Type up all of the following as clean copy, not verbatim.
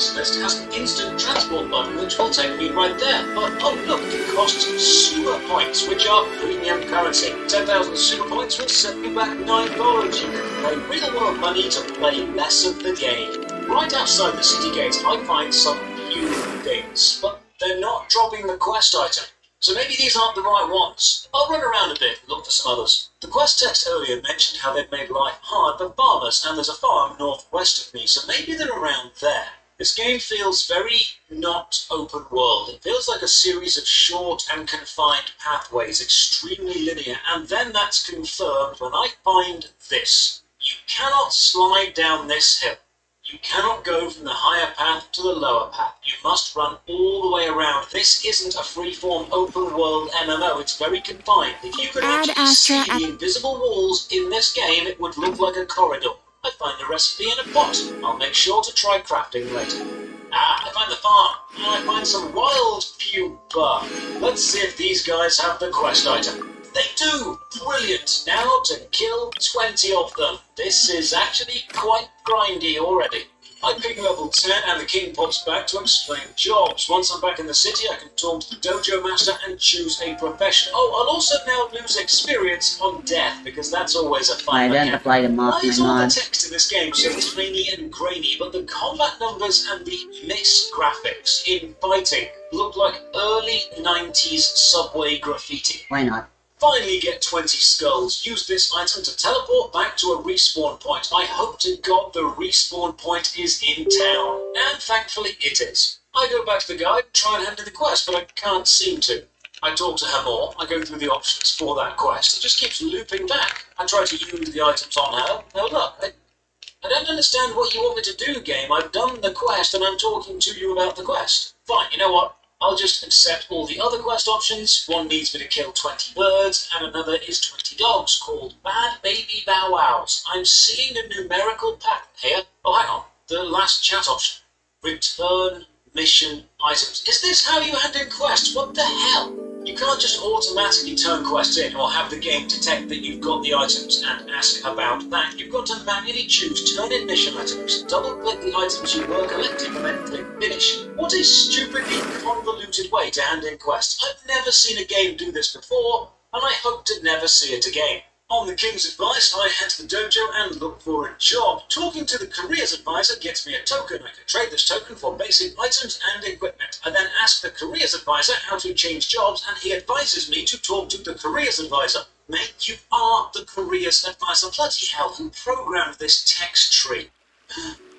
device list has an instant transport button which will take me right there. But oh look, it costs super points, which are premium currency. 10,000 super points will set me back $9. You can pay real world money to play less of the game. Right outside the city gates, I find some new things, but they're not dropping the quest item. So maybe these aren't the right ones. I'll run around a bit and look for some others. The quest text earlier mentioned how they've made life hard for farmers, and there's a farm northwest of me, so maybe they're around there. This game feels very not open world. It feels like a series of short and confined pathways, extremely linear, and then that's confirmed when I find this. You cannot slide down this hill. You cannot go from the higher path to the lower path. You must run all the way around. This isn't a freeform open world MMO. It's very confined. If you could actually see the invisible walls in this game, it would look like a corridor. I find the recipe in a pot. I'll make sure to try crafting later. I find the farm. And I find some wild pupa. Let's see if these guys have the quest item. They do! Brilliant! Now to kill 20 of them. This is actually quite grindy already. I pick level 10 and the king pops back to explain jobs. Once I'm back in the city, I can talk to the dojo master and choose a profession. Oh, I'll also now lose experience on death, because that's always a fun mechanic. Why is all the text in this game so tiny and grainy, but the combat numbers and the mixed graphics in fighting look like early 90s subway graffiti? Why not? Finally get 20 skulls. Use this item to teleport back to a respawn point. I hope to God the respawn point is in town. And thankfully it is. I go back to the guide and try and hand in the quest, but I can't seem to. I talk to her more. I go through the options for that quest. It just keeps looping back. I try to use the items on her. No luck. I don't understand what you want me to do, game. I've done the quest and I'm talking to you about the quest. Fine, you know what? I'll just accept all the other quest options. One needs me to kill 20 birds, and another is 20 dogs, called Bad Baby Bow Wows. I'm seeing a numerical pattern here. Oh, hang on. The last chat option. Return mission items. Is this how you hand in quests? What the hell? You can't just automatically turn quests in or have the game detect that you've got the items and ask about that. You've got to manually choose turn in mission items, double click the items you were collecting and then click finish. What a stupidly convoluted way to hand in quests. I've never seen a game do this before, and I hope to never see it again. On the king's advice, I head to the dojo and look for a job. Talking to the careers advisor gets me a token. I can trade this token for basic items and equipment. I then ask the careers advisor how to change jobs, and he advises me to talk to the careers advisor. Mate, you are the careers advisor. Bloody hell, who programmed this text tree?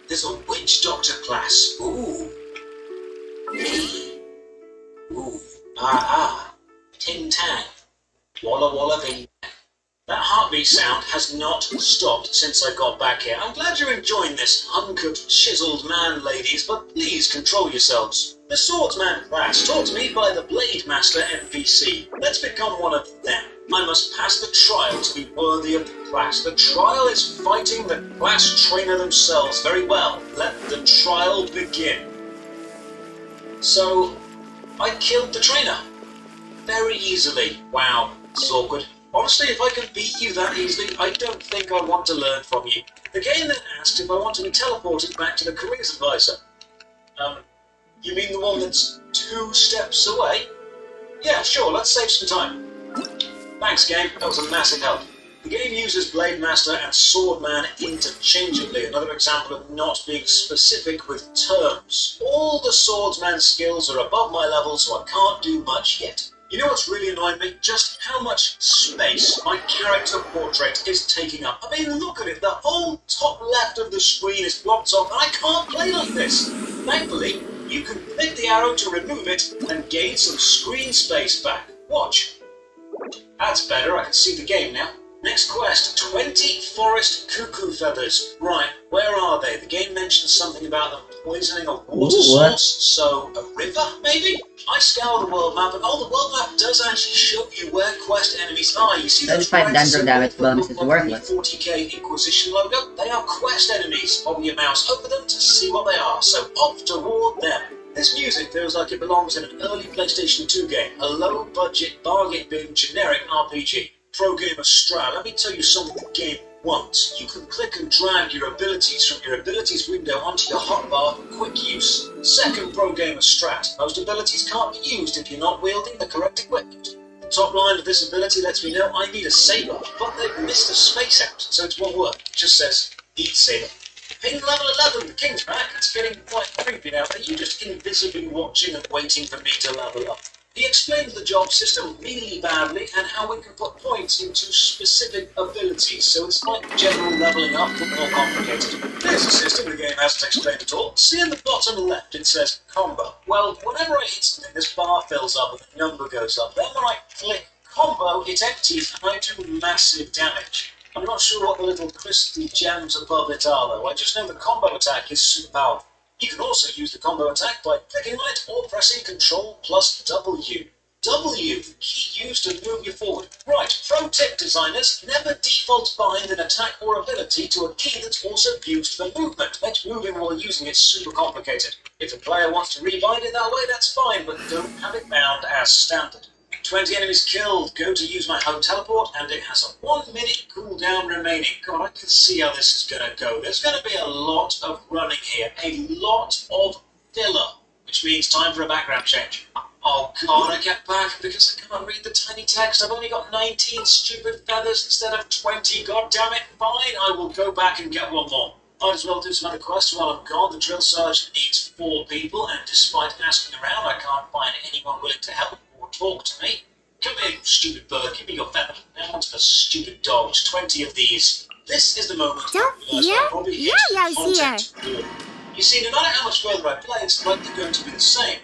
There's a witch doctor class. Ooh. Ooh. Ting tang. Walla walla bing. That heartbeat sound has not stopped since I got back here. I'm glad you're enjoying this hunkered, chiseled man, ladies, but please control yourselves. The swordsman class, taught to me by the Blade Master NPC. Let's become one of them. I must pass the trial to be worthy of the class. The trial is fighting the class trainer themselves. Very well. Let the trial begin. So, I killed the trainer. Very easily. Wow, it's awkward. Honestly, if I can beat you that easily, I don't think I want to learn from you. The game then asked if I want to be teleported back to the careers advisor. You mean the one that's 2 steps away? Yeah, sure, let's save some time. Thanks, game, that was a massive help. The game uses Blade Master and Swordman interchangeably, another example of not being specific with terms. All the Swordsman skills are above my level, so I can't do much yet. You know what's really annoying me? Just how much space my character portrait is taking up. I mean, look at it. The whole top left of the screen is blocked off, and I can't play like this. Thankfully, you can click the arrow to remove it and gain some screen space back. Watch. That's better. I can see the game now. Next quest, 20 forest cuckoo feathers. Right, where are they? The game mentions something about them poisoning a water source, so a river, maybe? I scour the world map, and the world map does actually show you where quest enemies are. You see those 35 dental damage bonus is worthless. 40k Inquisition logo? They are quest enemies. Hover your mouse over them to see what they are, so off toward them. This music feels like it belongs in an early PlayStation 2 game, a low-budget, bargain bin generic RPG. Pro gamer strat, let me tell you something the game once. You can click and drag your abilities from your abilities window onto your hotbar for quick use. Second pro gamer strat. Most abilities can't be used if you're not wielding the correct equipment. The top line of this ability lets me know I need a saber, but they've missed a space out, so it's one word. It just says, need saber. Ping level 11, the king's back. It's getting quite creepy now. Are you just invisibly watching and waiting for me to level up? He explains the job system really badly and how we can put points into specific abilities, so it's like general leveling up but more complicated. There's a system the game hasn't explained at all. See in the bottom left it says combo. Well, whenever I hit something, this bar fills up and the number goes up. Then when I click combo, it empties and I do massive damage. I'm not sure what the little crystal gems above it are though. I just know the combo attack is super powerful. You can also use the combo attack by clicking on it or pressing Ctrl plus W. W, the key used to move you forward. Right, pro tip designers, never default bind an attack or ability to a key that's also used for movement. Makes moving while using it super complicated. If a player wants to rebind it that way, that's fine, but don't have it bound as standard. 20 enemies killed. Go to use my home teleport, and it has a 1 minute cooldown remaining. God, I can see how this is going to go. There's going to be a lot of running here. A lot of filler, which means time for a background change. Oh God, I get back because I can't read the tiny text. I've only got 19 stupid feathers instead of 20. God damn it. Fine, I will go back and get one more. Might as well do some other quests while I'm gone. The drill sergeant needs 4 people, and despite asking around, I can't find anyone willing to help or talk to me. Come here, stupid bird. Give me your feather. Now onto the stupid dogs. 20 of these. This is the moment. Don't fear. Yo-yo's here. You see, no matter how much further I play, it's likely going to be the same.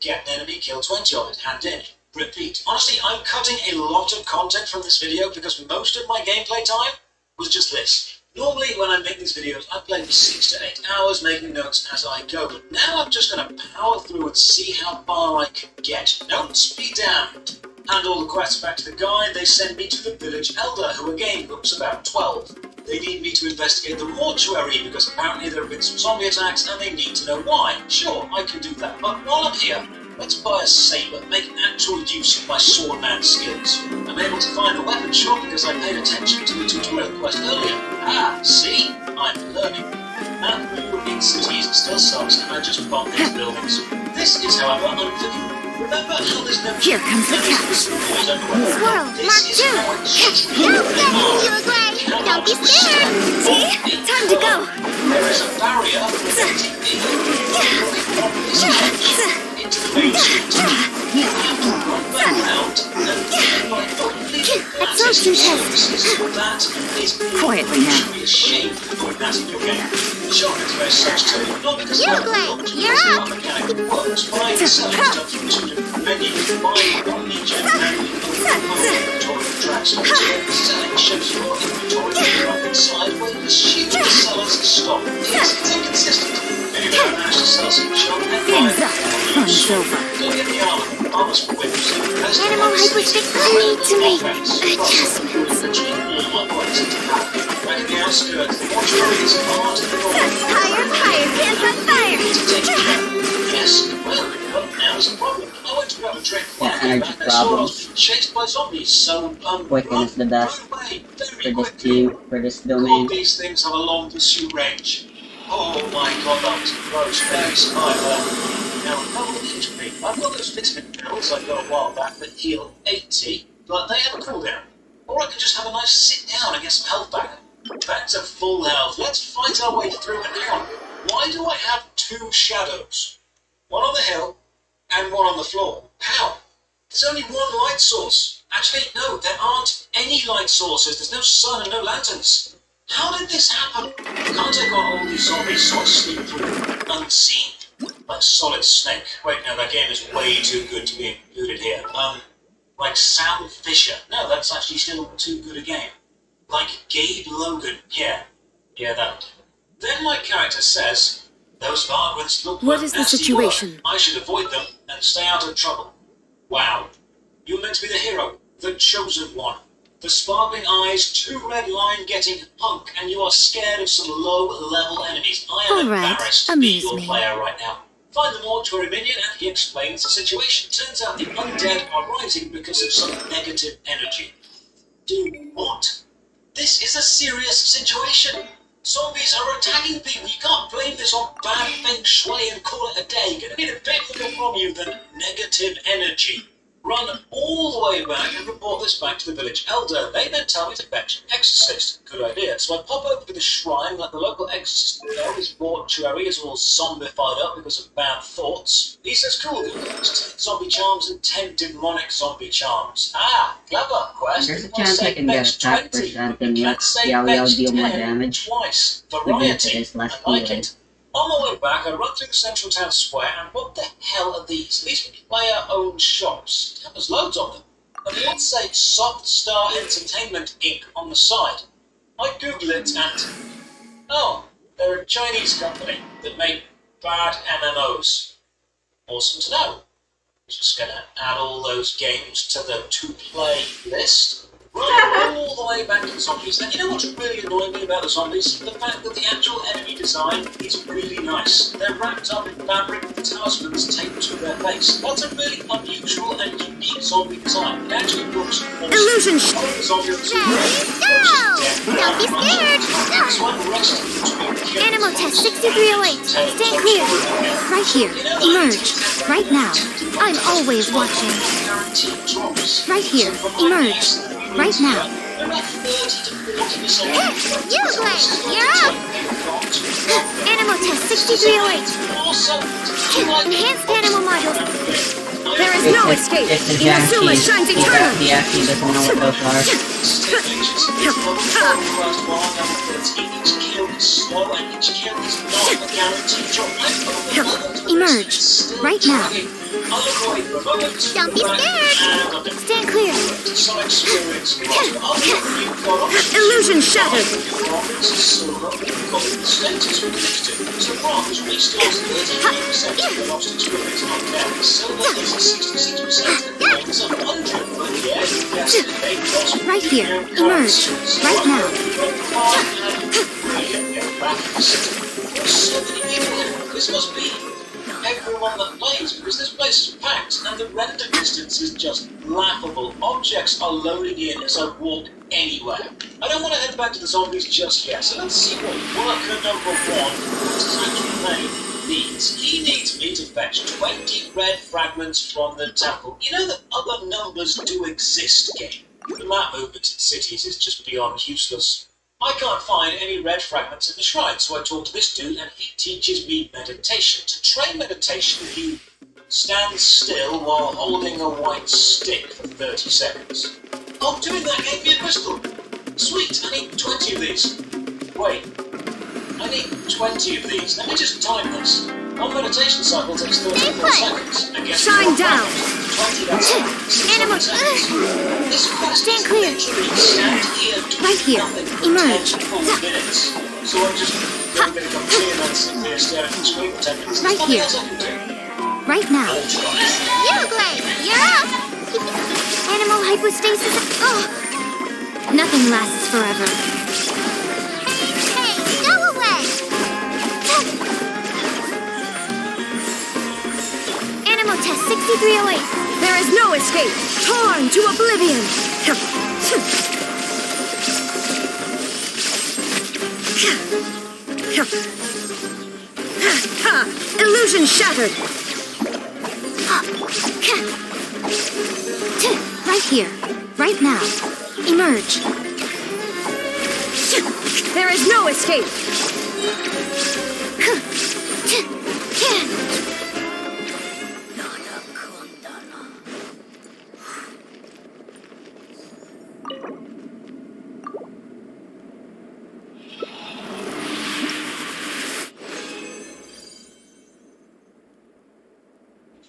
Get an enemy, kill 20 of it, hand in. Repeat. Honestly, I'm cutting a lot of content from this video because most of my gameplay time was just this. Normally, when I make these videos, I play for 6 to 8 hours making notes as I go, but now I'm just going to power through and see how far I can get. Don't speed down. Hand all the quests back to the guy, they send me to the village elder, who again looks about 12. They need me to investigate the mortuary because apparently there have been some zombie attacks and they need to know why. Sure, I can do that, but while I'm here, let's buy a saber, make actual use of my swordman skills. I'm able to find a weapon shop because I paid attention to the tutorial quest earlier. Ah, see? I'm learning. That view in cities still sucks and I just bump these buildings. This is, however, unforgivable. Remember how there's no... Here comes the cat. Squirrel, Mark 2. Don't get you away. Don't be scared. See? Time to go. There is a barrier preventing me into the main street. You have to run back out and by completing Absorption test. that is Quietly now. be ashamed of doing that in your game. Sure, it's very such too, not because You I'm play. not You're up. mechanic works, but I selling stuff from 2 different menus, buying one ninja and inventory tracks on selling ships your inventory up inside where you assume the sellers stop. It's inconsistent. Maybe I managed to sell some junk and buy Hands up. Fun's over. go get the armor. Armor's whips. Animal hyperstick to make adjustments. Back in the outskirts, the mortuary is hard to Fire, pants on fire. Yes, well, now there's a problem. I went to grab a drink. Yeah, energy I saw I problems. was chased by zombies, so Quicken is the best run away very for this quickly. team, for this All domain. these things have a long pursuit range. Oh my god, that was close. Very survive there. Now, no one hit me. I've got those vitamin pills I got a while back that heal 80, but they have a cooldown. Or I can just have a nice sit down and get some health back. Back to full health. Let's fight our way through it now. Why do I have 2 shadows? One on the hill and one on the floor. How? There's only one light source. Actually, no, there aren't any light sources. There's no sun and no lanterns. How did this happen? I can't take on all these zombies, so I sleep through unseen. Like Solid Snake. Wait, no, that game is way too good to be included here. Like Sam Fisher. No, that's actually still too good a game. Like Gabe Logan. Yeah, that. Then my character says, those vagrants look What like is the nasty situation? work. I should avoid them and stay out of trouble. Wow. You're meant to be the hero, the chosen one. The sparkling eyes, 2 red line getting punk, and you are scared of some low-level enemies. I am All right, embarrassed to be amuse your me. player right now. Find the mortuary minion and he explains the situation. Turns out the undead are rising because of some negative energy. Do what? This is a serious situation. Zombies are attacking people. You can't blame this on bad feng shui and call it a day. Gonna need a bit more from you than negative energy. Run all the way back and report this back to the village elder. They then tell me to fetch an exorcist. Good idea. So I pop over to the shrine, like the local exorcist there. His mortuary is all zombified up because of bad thoughts. He says, cool, good. 10 zombie charms and 10 demonic zombie charms. Ah, clever quest. There's a chance I can get attacked for something yet. Yao Yao deal more damage. Twice. Even if it Variety. is less I like healing. it. On my way back, I run through the central town square, and what the hell are these? These player-owned shops. There's loads of them. And they all say Soft Star Entertainment Inc. on the side. I Google it and... oh, they're a Chinese company that make bad MMOs. Awesome to know. Just gonna add all those games to the to-play list. Run all the way back to the zombies. And you know what's really annoying me about the zombies? The fact that the actual enemy design is really nice. They're wrapped up in fabric with talismans taped to their face. That's a really unusual and unique zombie design. It actually looks awesome. Illusion Zombie Ready, go! Don't be scared! Animal test 6308. Stand clear. Right here. Emerge. Right now. I'm always watching. Right here. Emerge. Right now. You play. You're up. Animal test 6308. Enhanced animal modules. There is no escape. It's the Inazuma shines eternal. He actually doesn't know what those are. Emerge. Right now. Don't be scared. Stand clear. Illusion shattered. Right here. Emerge. Right now. This must be everyone that plays, because this place is packed and the render distance is just laughable. Objects are loading in as I walk anywhere. I don't want to head back to the zombies just yet, so let's see what worker number 1, his actual name, needs. He needs me to fetch 20 red fragments from the temple. You know that other numbers do exist, game. The map movement in cities is just beyond useless. I can't find any red fragments in the shrine, so I talk to this dude and he teaches me meditation. To train meditation, you stand still while holding a white stick for 30 seconds. Oh, doing that gave me a crystal. Sweet, I need 20 of these. Wait, I need 20 of these. Let me just time this. One meditation cycle takes 34 seconds. I guess Shine down. 20 that's Animal. This quest Stand is clear. literally stand here, do Right here. nothing for Emerge. 10 full minutes. So I'm just going to come here and then sit there staring at the screen for 10 minutes. Right There's nothing here. else I can do. Right now. Ultra. Uglay, you're up. Animal hypostasis. Oh. Nothing lasts forever. Hey, go away. Animal test 6308. There is no escape. Torn to oblivion. Illusion shattered. Right here. Right now. Emerge. There is no escape.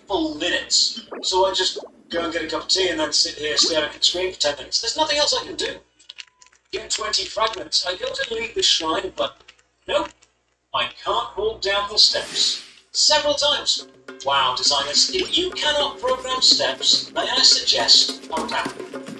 Full minutes. So I just go and get a cup of tea and then sit here staring at the screen for 10 minutes. There's nothing else I can do. Given 20 fragments, I go to leave the shrine, but nope, I can't walk down the steps. Several times. Wow, designers, if you cannot program steps, may I suggest a ramp.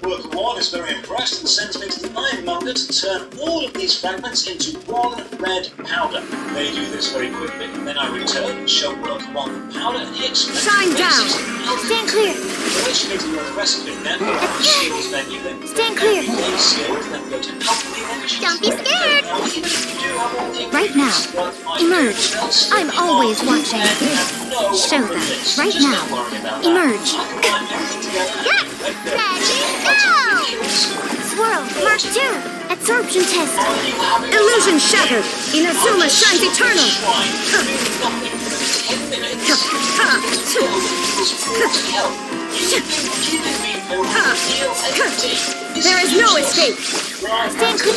Worker 1 is very impressed and sends me to the ironmonger to turn all of these fragments into one red powder. They do this very quickly, and then I return and show Worker 1 the powder, and he explains Shine the down. basics of how Stand clear. First, you need to learn the recipe, then go to the skills menu, then Stand clear. play skills, then go to company Don't be scared. Right now. Emerge. I'm always watching. Show them. Right now. Emerge. Ready, go! Swirl, Mark 2. Absorption test. Illusion shattered. Inazuma shines eternal. There is no escape. Stand clear.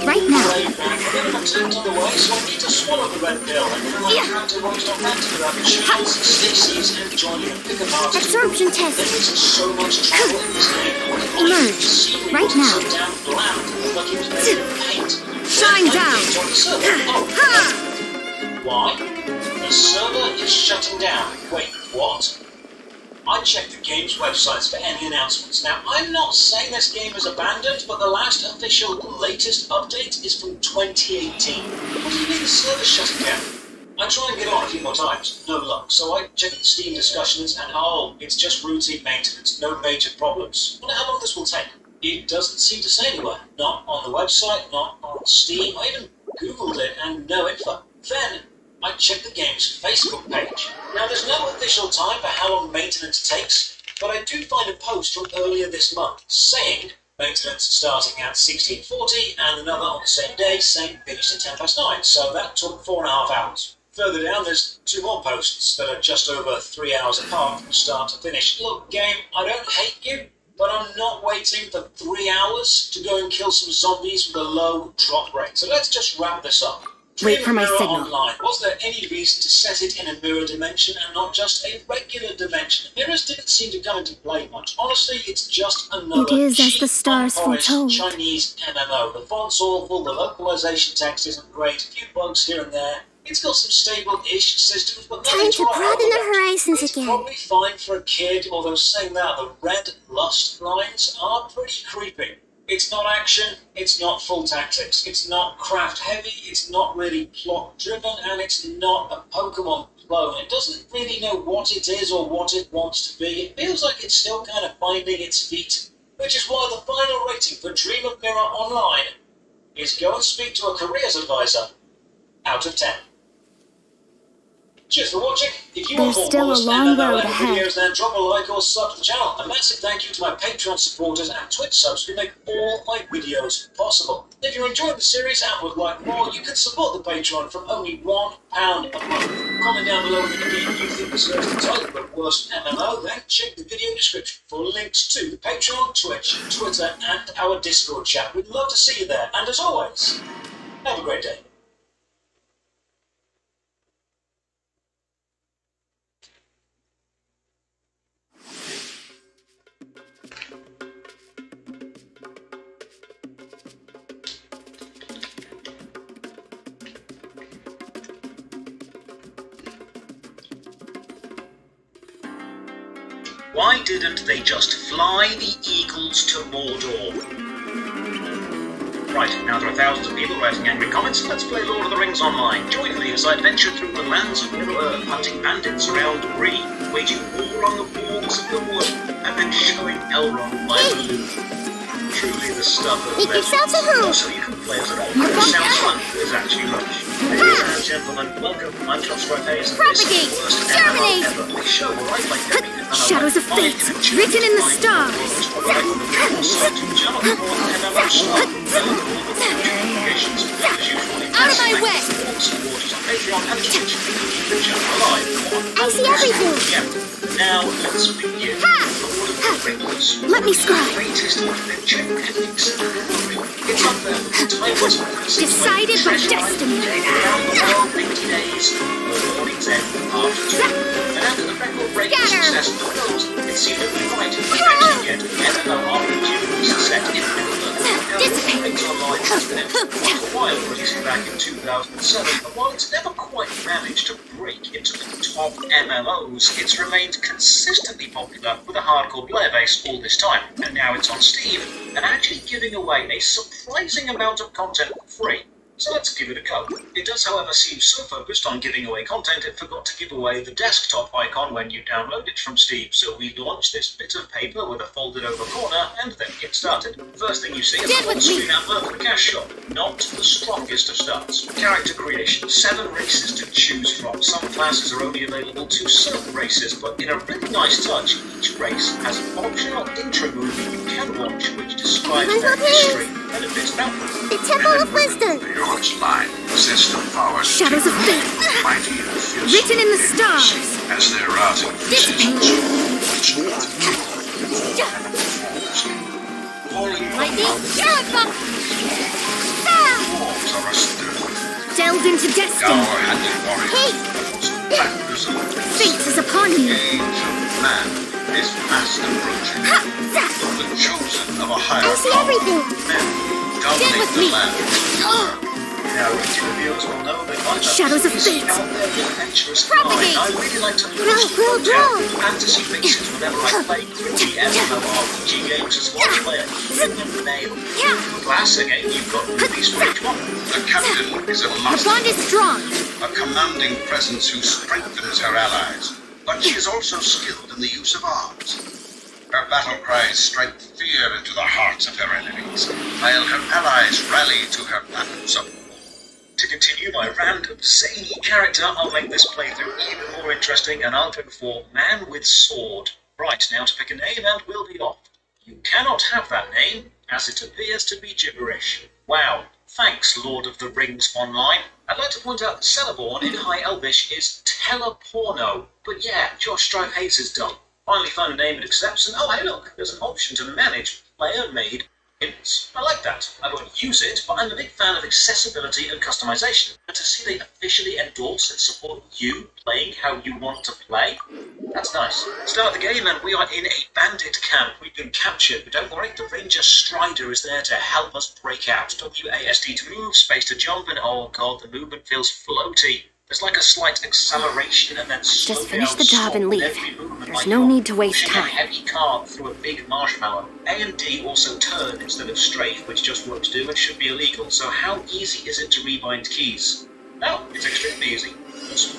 Right now. Absorption test. Emerge. Right now. Shine down. Why? The server is shutting down. Wait, what? I checked the game's websites for any announcements. Now, I'm not saying this game is abandoned, but the last official latest update is from 2018. What do you mean the server's shutting down? I tried and get on a few more times, no luck. So I checked Steam discussions and it's just routine maintenance, no major problems. I wonder how long this will take. It doesn't seem to say anywhere. Not on the website, not on Steam. I even Googled it and no info. Then I checked the game's Facebook page. Now, there's no official time for how long maintenance takes, but I do find a post from earlier this month saying maintenance starting at 16:40 and another on the same day saying finished at 9:10. So that took 4.5 hours. Further down, there's 2 more posts that are just over 3 hours apart from start to finish. Look, game, I don't hate you, but I'm not waiting for 3 hours to go and kill some zombies with a low drop rate. So let's just wrap this up. Wait for my Mirror signal. Online. Was there any reason to set it in a mirror dimension and not just a regular dimension? Mirrors didn't seem to come into play much. Honestly, it's just another It is as cheap, the stars unpolished foretold. Chinese MMO. The font's awful, the localization text isn't great, a few bugs here and there. It's got some stable-ish systems, but nothing Time to write broaden home the about. horizons It's again. probably fine for a kid, although saying that, the red lust lines are pretty creepy. It's not action, it's not full tactics, it's not craft heavy, it's not really plot driven, and it's not a Pokemon clone. It doesn't really know what it is or what it wants to be. It feels like it's still kind of finding its feet, which is why the final rating for Dream of Mirror Online is go and speak to a careers advisor out of 10. Cheers for watching. If you want There's more still a bonus long MMO road ahead. videos, then drop a like or sub to the channel. A massive thank you to my Patreon supporters and Twitch subs who make all my videos possible. If you're enjoying the series and would like more, you can support the Patreon from only £1 a month. Comment down below in the game you think deserves the title of Worst MMO, then check the video description for links to the Patreon, Twitch, Twitter, and our Discord chat. We'd love to see you there. And as always, have a great day. Why didn't they just fly the eagles to Mordor? Right, now there are thousands of people writing angry comments. Let's play Lord of the Rings Online. Join me as I adventure through the lands of Middle-earth, hunting bandits around Bree, waging war on the walls of the wood, and then showing Elrond my blue. Truly the stuff of Make yourself a hoop. So you can play as an old. It sounds fun, but it's actually rubbish. Ladies and gentlemen, welcome. I'm Josh Ropays, and this is the worst Terminate. MMO ever. The show where I play Demi, and I Shadows of find fate, images written in the find stars. worlds where I will also to channel for MMO stuff. Out of my way. Supporters on Patreon and Twitch. Keep the channel alive. I see everything. Yeah. Now let's begin. Lord of the Rings. Let me scribe. Greatest adventure epics. It's up there with the timeless fantasy. Decided by destiny. Around the world 80 days, The Morning's End, Part 2. And after the record-breaking Scatter. success of the films, it seemed only right to actually get MMORPG set in Middle-earth. Now, Dissipate. Rings Online has been in for quite a while, releasing back in 2007, and while it's never quite managed to break into the top MMOs, it's remained consistently popular with a hardcore player base all this time, and now it's on Steam, and actually giving away a surprising amount of content for free. so let's give it a go. It does, however, seem so focused on giving away content it forgot to give away the desktop icon when you download it from Steam, so we launch this bit of paper with a folded over corner and then get started. First thing you see is a full screen advert for the cash shop. Not the strongest of starts. Character creation. 7 races to choose from. Some classes are only available to certain races, but in a really nice touch, each race has an optional intro movie you can watch which describes their history, benefits, and output. The Temple of Wisdom. Yours line possess the power Shadows of fate. mighty and fierce Written in the stars. as their routing Lightning. walls are astir. Delved into destiny. Dour-handed warriors. Hey. Factors of Fate is upon the me. age of man is fast approaching. Ha! Zap! The chosen of a higher I see power. everything. Men Get dominate with the me. land. Now, regular viewers will know that I Shadows of fate. out there with adventurous Propagate. mind. I really like to Grow, lost grow, grow. fantasy mixes whenever I play 3D MMORPG games as well as play a human male. Class, again, you've got movies for each one. The captain is a The master, bond is strong. a commanding presence who strengthens her allies, but she is also skilled in the use of arms. Her battle cries strike fear into the hearts of her enemies, while her allies rally to her battle support. To continue my random zany character, I'll make this playthrough even more interesting, and I'll go for Man with Sword. Right, now to pick a name and we'll be off. You cannot have that name, as it appears to be gibberish. Wow, thanks Lord of the Rings Online. I'd like to point out that Celeborn in High Elvish is teleporno. But yeah, Josh Stripe hates his dumb. Finally found a name it accepts, and oh hey look, there's an option to manage player-made hints. I like that. I won't use it, but I'm a big fan of accessibility and customization. And to see they officially endorse and support you playing how you want to play, that's nice. Start the game and we are in a bandit camp. We've been captured, but don't worry, the Ranger Strider is there to help us break out. WASD to move, space to jump, and oh god, the movement feels floaty. There's like a slight acceleration and then slowly Just finish down the job stop and with leave. every movement, There's like no you're need to waste pushing a time. heavy cart through a big marshmallow. A and D also turn instead of strafe, which just won't do and should be illegal. So how easy is it to rebind keys? No, it's extremely easy.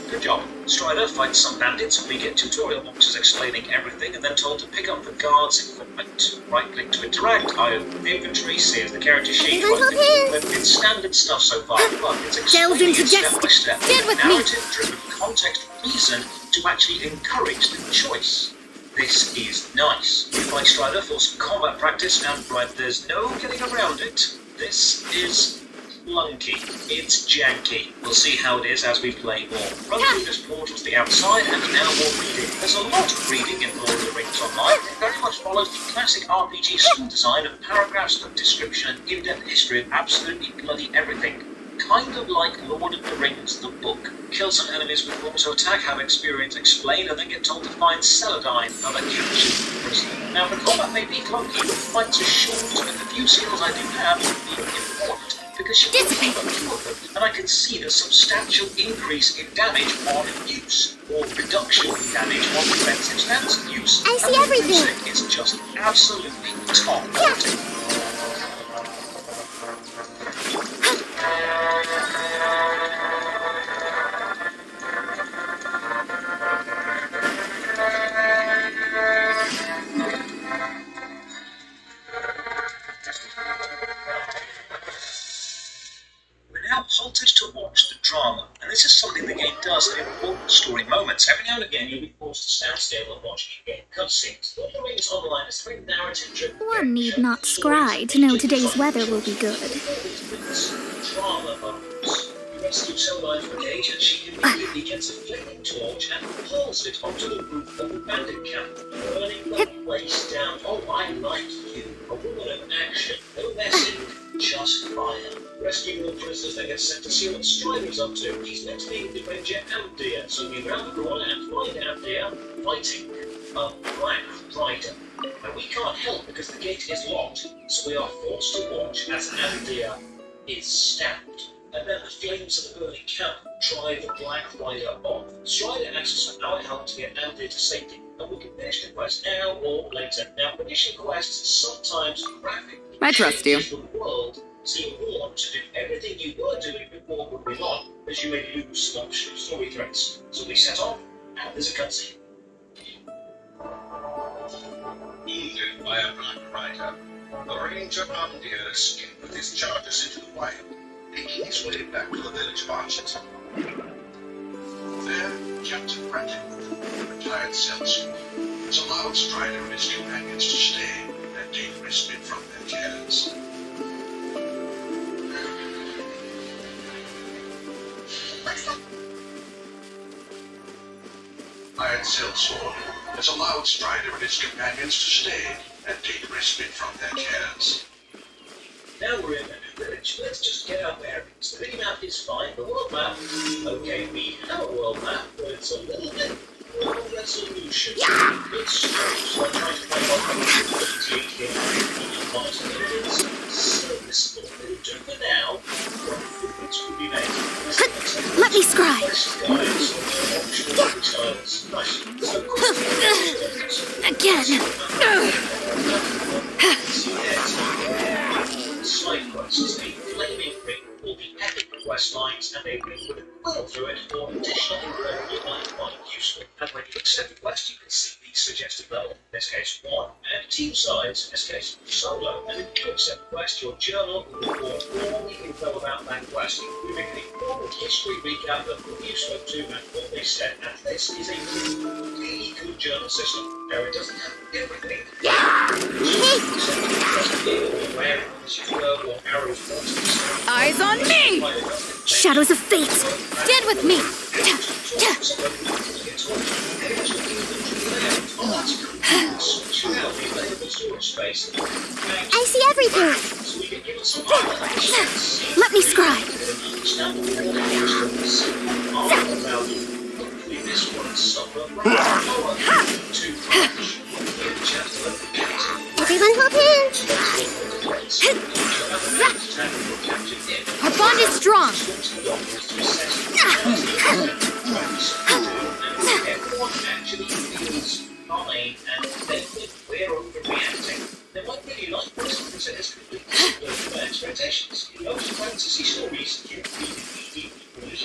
Good job. Strider fights some bandits and we get tutorial boxes explaining everything and then told to pick up the guard's equipment. Right click to interact, I open the inventory, see as the character sheet, right click to equip. It's standard stuff so far, but it's Delved explaining into it step by destiny. step. Get with me. Narrative-driven context reason to actually encourage the choice. This is nice. Fight Strider for some combat practice and right, there's no getting around it. This is clunky. It's janky. We'll see how it is as we play more. Run through this portal to the outside and now more reading. There's a lot of reading in Lord of the Rings Online. It very much follows the classic RPG school design of paragraphs of description and in-depth history of absolutely bloody everything. Kind of like Lord of the Rings, the book. Kill some enemies with auto attack, have experience explained, and then get told to find Celadine, another captured prisoner. Now, the combat may be clunky, but the fights are short, and the few skills I do have will be important, because she can keep a few of them, and I can see the substantial increase in damage on use, or reduction in damage on defensive stance use. I see and the everything. music is just absolutely top quality. Halted to watch the drama, and this is something the game does at important story moments. Every now and again you'll be forced to stand still and watch in-game cutscenes. Lord of the Rings Online is very narrative-driven. One need not scry to know today's weather will be good. Drama moments. You rescue Celadine from a cage and she immediately gets a flaming torch and hurls it onto the roof of the bandit camp, burning the place down. Oh, I like you. A woman of action. No messing, just fire. Rescuing the prisoners, they get sent to see what Strider's up to. He's next being the Ranger Amdir, so we round the corner and find Amdir fighting a Black Rider. Now we can't help because the gate is locked, so we are forced to watch as Amdir is stabbed. And then the flames of the burning camp drive the Black Rider off. Strider asks for our help to get Amdir to safety, and we can finish the quest now or later. Now, finishing quests sometimes graphically I trust you. changes the world So you're warned to do everything you were doing before moving on, as you may lose optional story threads. So we set off, and there's a cutscene. Wounded by a black rider, the ranger Andir escaped with his charges into the wild, making his way back to the village of Archington. There, Captain Bradley, retired sellsword, was allowed Strider and his companions to stay and take respite from their cares. Iron Sellsword has allowed Strider and his companions to stay and take respite from their cares. Now we're in the new village, let's just get our bearings. The mini-map is fine, the world map, okay, we have a world map, but it's a little bit low resolution. It's strange, so I'm trying to play one here, monitor it is serviceable. It'll do for now, but improvements will be made. Let me scribe. Again. Side quests, a flaming ring will be epic quest lines, and a ring with a quill through it for additional info you might find useful. And when you accept a quest, you can see the suggested level, in this case 1, and team size, in this case solo. And if you accept a quest, your journal will report all the info about that quest, including a formal history recap of the useful to and what they said. And this is a really good journal system. Now it doesn't have everything. Eyes on me! Shadows of fate. Stand with me. I see everything. Let me scribe. Everyone hop in. Our bond is strong. Everyone actually feels fine and they think we're overreacting. They might really like this because it has completely subverted their expectations. In most fantasy stories, you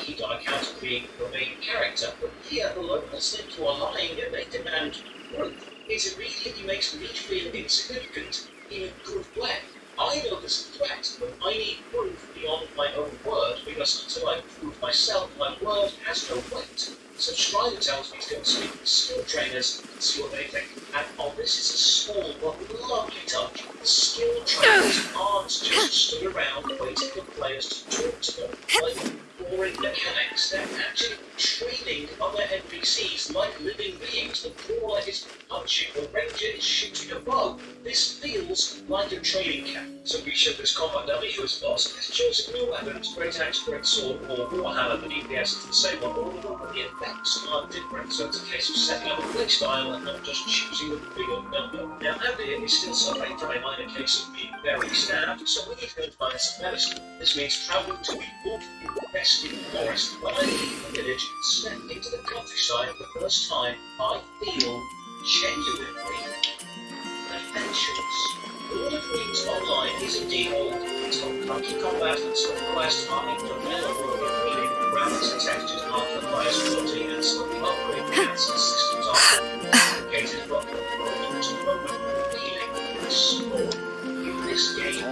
lead on account of being the main character, but here the locals seem to are lying and they demand proof. It immediately makes me feel insignificant in a good way. I know there's a threat, but I need proof beyond my own word, because until I prove myself, my word has no weight. So Strider tells me to go and speak with skill trainers and see what they think. And this is a small but lovely touch. The skill trainers aren't just stood around waiting for players to talk to them like boring mechanics. They're actually training other NPCs like living beings. The brawler is punching, the ranger is shooting a bow. This feels like a training camp. So we show this combat dummy who is boss has chosen no weapons, great axe, great sword, or warhammer. The DPS is the same on all of them, but the effects are different. So it's a case of setting up a playstyle and not just choosing the bigger number. Now Andir is still suffering from a minor case of being very stabbed, so we need to go and find some medicine. This means travelling to a wood infested forest. When I leave the village and step into the countryside for the first time, I feel genuinely adventurous. Lord of Rings Online is indeed old. It's got clunky combat and some quests harming to vanilla world of reading, graphics and textures aren't the highest quality, and some of the upgrade paths and systems are complicated, but the world to moment revealing and small. In this game,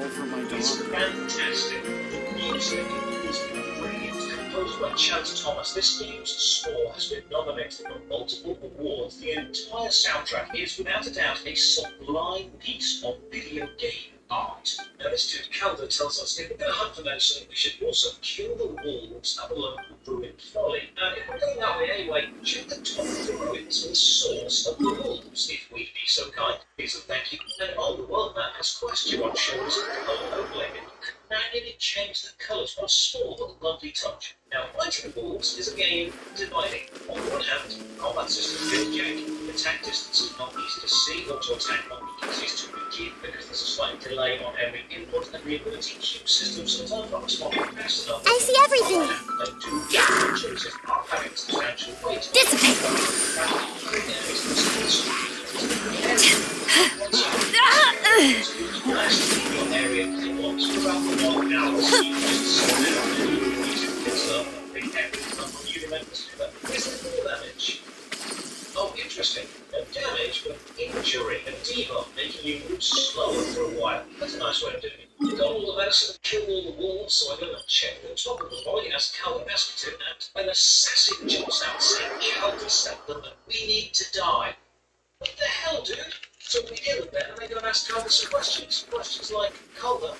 it's fantastic. The music is brilliant. Composed by Chad Thomas, this game's score has been nominated for multiple awards. The entire soundtrack is, without a doubt, a sublime piece of video game art. Now, this dude Calder tells us if we're going to hunt for medicine, we should also kill the wolves at the local ruined folly. And if we're going that way anyway, check the top of the ruins for the source of the wolves, if we'd be so kind. Please and thank you. And on the world map has question on shows and colour overlay. Manually change the colours for a small but lovely touch. Now, fighting the wolves is a game dividing. On the one hand, combat system feels janky. Attack distance is not easy to see, or to attack not easy to begin because there's a slight delay on every input, and the ability queue system sometimes not responding fast enough. I see everything. Choices are having substantial weight. Dissipate. Oh, interesting. No damage, but injury. A debuff, making you move slower for a while. That's a nice way of doing it. Got all the medicine, killed all the wolves, so I go and check the top of the body as Cal asked me to, and an assassin jumps out saying Cal just said them that we need to die. What the hell, dude? So we deal with that, and they go and ask Calder some questions. Questions like, Calder,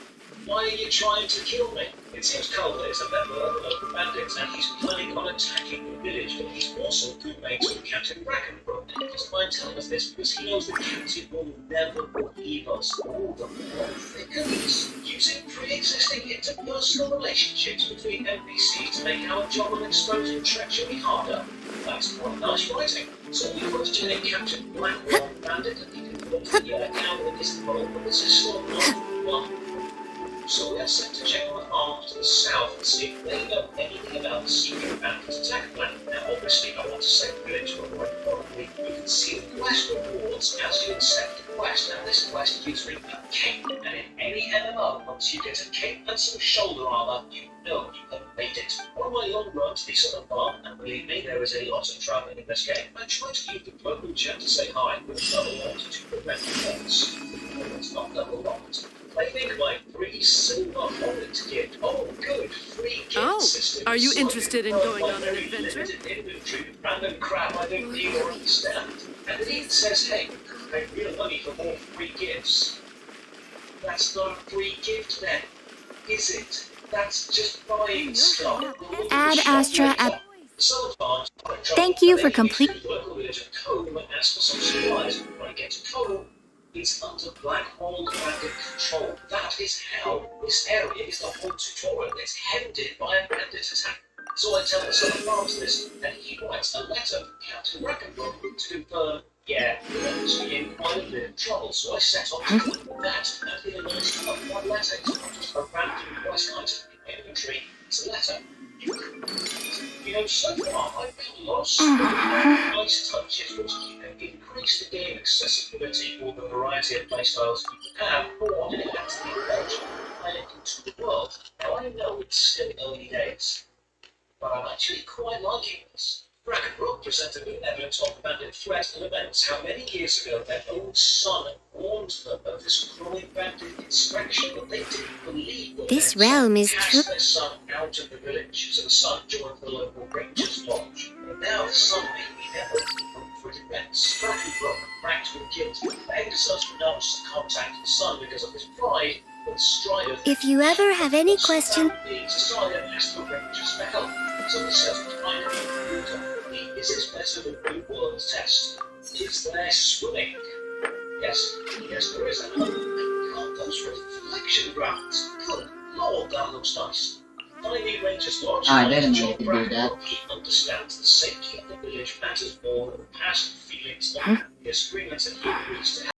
why are you trying to kill me? It seems Calder is a member of the local bandits, and he's planning on attacking the village, but he's also good mates with Captain Brackenbrook. He doesn't mind telling us this because he knows the captain will never believe us. All the more thickens. Using pre-existing interpersonal relationships between NPCs to make our job of exposing treachery harder. That's quite nice writing. So we questioned Captain Blackwell Bandit, and he confirmed that Cal is involved, but this is still not one. So we are sent to check on the farms to the south and see if they know anything about the secret bandit attack plan. Now, obviously, I want to save the village, but more importantly, you can see the quest rewards as you accept the quest. Now, this quest gives me a cape, and in any MMO, once you get a cape and some shoulder armor, you know you have made it. On my long run to the southern farm, and believe me, there is a lot of travelling in this game, I try to use the global chat to say hi with another one to prevent offense. It's not level locked. I think my free silver wallet gift. Oh, good, free gift system. Are you interested in going on an adventure? Inventory, random crap I don't need or understand. And it even says, hey, pay real money for more free gifts. That's not a free gift then, is it? That's just buying stuff. Ad Astra at... Thank you for complete... Local village of Combe and ask for some supplies. When I get to Combe, it's under Blackhold Bandit control. That is how this area is the whole tutorial. It's headed by a bandit attack. So I tell the son of Farms this, and he writes a letter to Captain Brackenbrook to confirm, yeah, he must be in quite a bit of trouble. So I set off to do that, and in a nice one letter, it's not just a random quest item in my inventory, it's a letter. You know, so far I've been lost. Nice touches which increase the game accessibility for the variety of playstyles you can have, or enhance the approach into the world. Now I know it's still early days, but I'm actually quite liking this. Brackenbrook presented with evidence of the bandit threat and events how many years ago their own son warned them of this growing bandit inspection, but they didn't believe them. This realm is Cast their son out of the village, so the son joined the local Rangers Lodge. And now the son may be never for defense. Brackenbrook, racked with guilt, begged us not to contact the son because of his pride, but Strider... If you ever have any question... Strider asked the Rangers for help, so he says to find a computer. Is this better than the world test? Is there swimming? Yes, there is another. God, those reflection grounds. Good Lord, that looks nice. Finding Rangers Lodge, I didn't need to do that. He understands the safety of the village matters more than the past feelings of the agreements that he agrees to